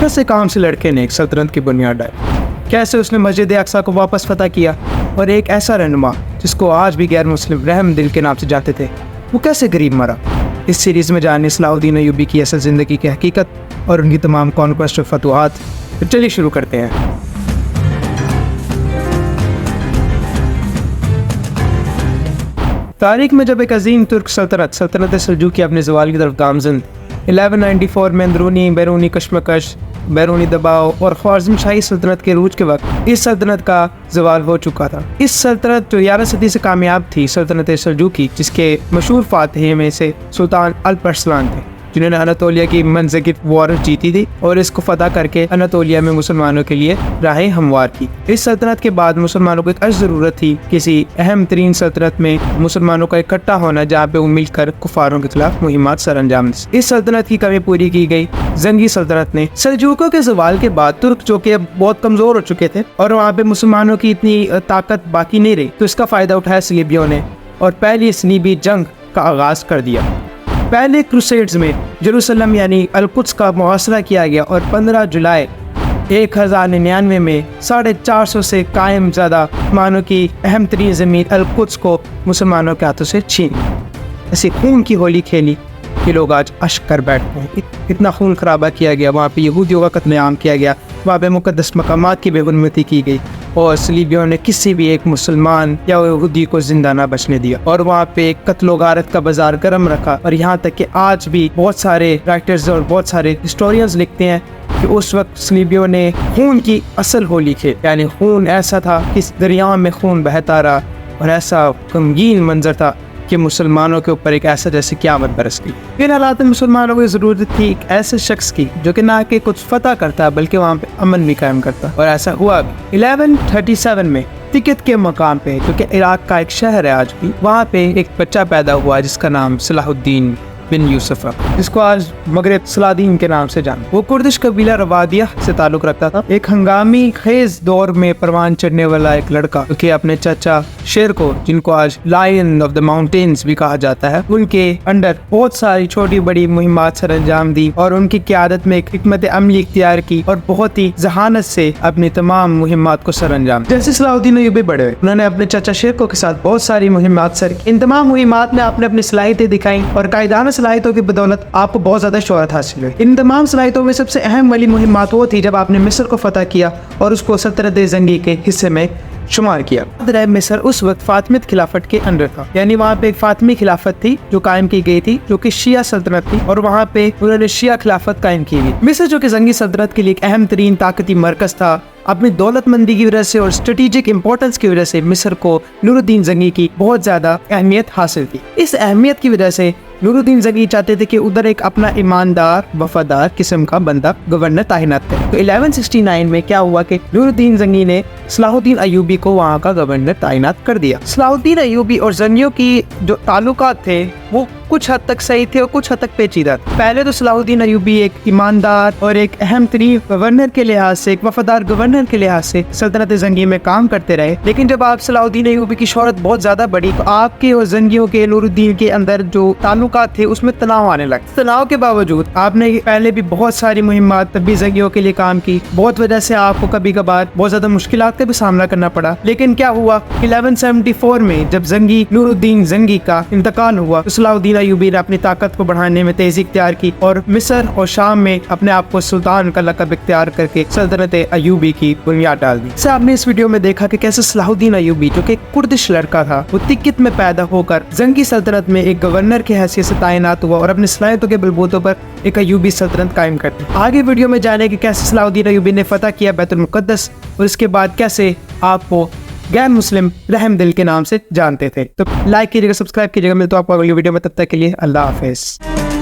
बहुत से काम से लड़के ने एक सल्तनत की बुनियाद डाली। कैसे उसने मस्जिद अक्सा को वापस फतह किया और एक ऐसा रहनुमा जिसको आज भी गैर मुस्लिम रहम दिल के नाम से जानते थे, वो कैसे गरीब मरा। इस सीरीज़ में जानिए सलाहुद्दीन अय्यूबी की असल ज़िंदगी की हकीकत और उनकी तमाम कॉन्क्वेस्ट और फतवाहत। तो चलिए शुरू करते हैं। तारीख में जब एक अजीम तुर्क सल्तनत सल्जूकी अपने ज़वाल की तरफ गामज़न 1194 में अंदरूनी बैरूनी कशमकश, बैरूनी दबाव और ख्वारिज़म शाही सल्तनत के रूज के वक्त इस सल्तनत का ज़वाल हो चुका था। इस सल्तनत जो 11 सदी से कामयाब थी, सल्तनत सल्जूकी, जिसके मशहूर फातिह में से सुल्तान अल्परसलान थे, जिन्होंने अनातोलिया की मंज़गिर वॉर जीती थी और इसको फतह करके अनातोलिया में मुसलमानों के लिए राहें हमवार की। इस सल्तनत के बाद मुसलमानों को एक अज ज़रूरत थी किसी अहम तरीन सल्तनत में मुसलमानों का इकट्ठा होना, जहाँ पे वो मिलकर कुफारों के खिलाफ मुहिम्मत सर अंजाम दी। इस सल्तनत की कमी पूरी की गई जंगी सल्तनत ने। सल्जूकों के ज़वाल के बाद तुर्क जो कि बहुत कमज़ोर हो चुके थे और वहाँ पे मुसलमानों की इतनी ताकत बाकी नहीं रही, तो इसका फ़ायदा उठाया सलीबियों ने और पहली सलीबी जंग का आगाज़ कर दिया। पहले क्रूसेड्स में जेरूसलम यानी अल-कुद्स का मुहासरा किया गया और 15 जुलाई 1099 में 450 से कायम ज़्यादा मुसलमानों की अहम तरीन ज़मीन अल-कुद्स को मुसलमानों के हाथों से छीन। ऐसी खून की होली खेली कि लोग आज अश्क कर बैठते हैं। इतना खून खराबा किया गया, वहाँ पे यहूदियों का कत्लेआम किया गया, वहाँ पे मुक़द्दस मकामात की बेहुरमती की गई और सलीबियों ने किसी भी एक मुसलमान या यहूदी को जिंदा ना बचने दिया और वहाँ पे एक कत्लो गारत का बाजार गर्म रखा। और यहाँ तक कि आज भी बहुत सारे राइटर्स और बहुत सारे हिस्टोरियंस लिखते हैं कि उस वक्त सलीबियों ने खून की असल होली खेली, यानी खून ऐसा था कि इस दरिया में खून बहता रहा और ऐसा गमगीन मंजर था कि मुसलमानों के ऊपर एक ऐसा जैसे क़यामत बरस गई। इन हालात में मुसलमानों को ज़रूरत थी एक ऐसे शख्स की जो कि ना कि कुछ फतह करता बल्कि वहाँ पे अमन भी कायम करता, और ऐसा हुआ भी। 1137 में तिकत के मकाम पे, जो कि इराक का एक शहर है आज भी, वहाँ पे एक बच्चा पैदा हुआ जिसका नाम सलाहुद्दीन बिन यूसुफ, जिसको आज मगरब सलादीन के नाम से जाना। वो कुर्दिश कबीला रवादिया से ताल्लुक़ रखता था। एक हंगामी खेज दौर में परवान चढ़ने वाला एक लड़का जो कि अपने चाचा शेर को, जिनको आज लायन ऑफ द माउंटेन्स भी कहा जाता है, उनके अंडर बहुत सारी छोटी बड़ी मुहिम्मात सर अंजाम दी और उनकी क़यादत में एक हिकमत अमली इख्तियार की और बहुत ही जहानत से अपनी तमाम मुहिम्मात को सर अंजाम। जैसे सलाहुद्दीन अय्यूबी बड़े हुए, उन्होंने अपने चाचा शेर को के साथ बहुत सारी मुहिम्मात सर की। इन तमाम मुहिम्मात में आपने अपनी सलाहियतें दिखाई और कायदाना सलाहियतों की बदौलत आपको बहुत ज्यादा शोहरत हासिल हुई। इन तमाम सलाहियतों में सबसे अहम वाली मुहिम्मात वो थी जब आपने मिस्र को फतह किया और उसको सल्तनत जंगी के हिस्से में शुमार किया। मिस्र उस वक्त फातिमिद खिलाफत के अंडर था, यानी वहाँ पे एक फातिमी खिलाफत थी जो कायम की गई थी, जो कि शिया सल्तनत थी और वहाँ पे उन्होंने शिया खिलाफत कायम की गई। मिस्र जो कि जंगी सल्तनत के लिए एक अहम तरीन ताकती मरकज था, अपनी दौलतमंदी की वजह से और स्ट्रेटेजिक इंपॉर्टेंस की वजह से मिस्र को नूरुद्दीन जंगी की बहुत ज्यादा अहमियत हासिल थी। इस अहमियत की वजह से नूरुद्दीन जंगी चाहते थे कि उधर एक अपना ईमानदार वफादार किस्म का बंदा गवर्नर तैनात करे। तो 1169 में क्या हुआ कि नूरुद्दीन जंगी ने सलाहुद्दीन अय्यूबी को वहाँ का गवर्नर तैनात कर दिया। सलाहुद्दीन अय्यूबी और जंगियों की जो ताल्लुकात थे वो कुछ हद तक सही थे और कुछ हद तक पेचीदा थे। पहले तो सलाहुद्दीन अय्यूबी एक ईमानदार और एक अहम तरीन गवर्नर के लिहाज से, एक वफादार गवर्नर के लिहाज से सल्तनत जंगी में काम करते रहे, लेकिन जब आप सलाहुद्दीन अय्यूबी की शोहरत बहुत ज्यादा बढ़ी तो आपके और जंगियों के, नूरुद्दीन के अंदर जो ताल्लुकात थे उसमें तनाव आने लगा। तनाव के बावजूद आपने पहले भी बहुत सारी मुहिम्मात तब भी जंगियों के लिए काम की, बहुत वजह से आपको कभी कभार बहुत ज्यादा मुश्किलात का भी सामना करना पड़ा। लेकिन क्या हुआ, 1174 में जब जंगी नूरुद्दीन जंगी का इंतकाल हुआ तो सलाहुद्दीन अय्यूबी ने अपनी ताकत को बढ़ाने में तेजी इख्तियार की और मिस्र और शाम में अपने आप को सुल्तान का लक़ब इख्तियार करके सल्तनत अय्यूबी की बुनियाद डाल दी। इससे आपने इस वीडियो में देखा कि कैसे सलाहुद्दीन अय्यूबी जो कि कुर्दिश लड़का था, वो तिकत में पैदा होकर जंगी सल्तनत में एक गवर्नर की हैसियत से तैनात हुआ और अपनी सलाहियतों के बलबूतों पर एक अय्यूबी सल्तनत कायम कर दी। आगे वीडियो में जाने कि कैसे सलाहुद्दीन अय्यूबी ने फतह किया बैतुल मुक़द्दस और इसके बाद कैसे आपको गैर मुस्लिम रहम दिल के नाम से जानते थे। तो लाइक कीजिएगा, सब्सक्राइब कीजिएगा। मिलता हूं आपको अगली वीडियो में, तब तक के लिए अल्लाह हाफिज़।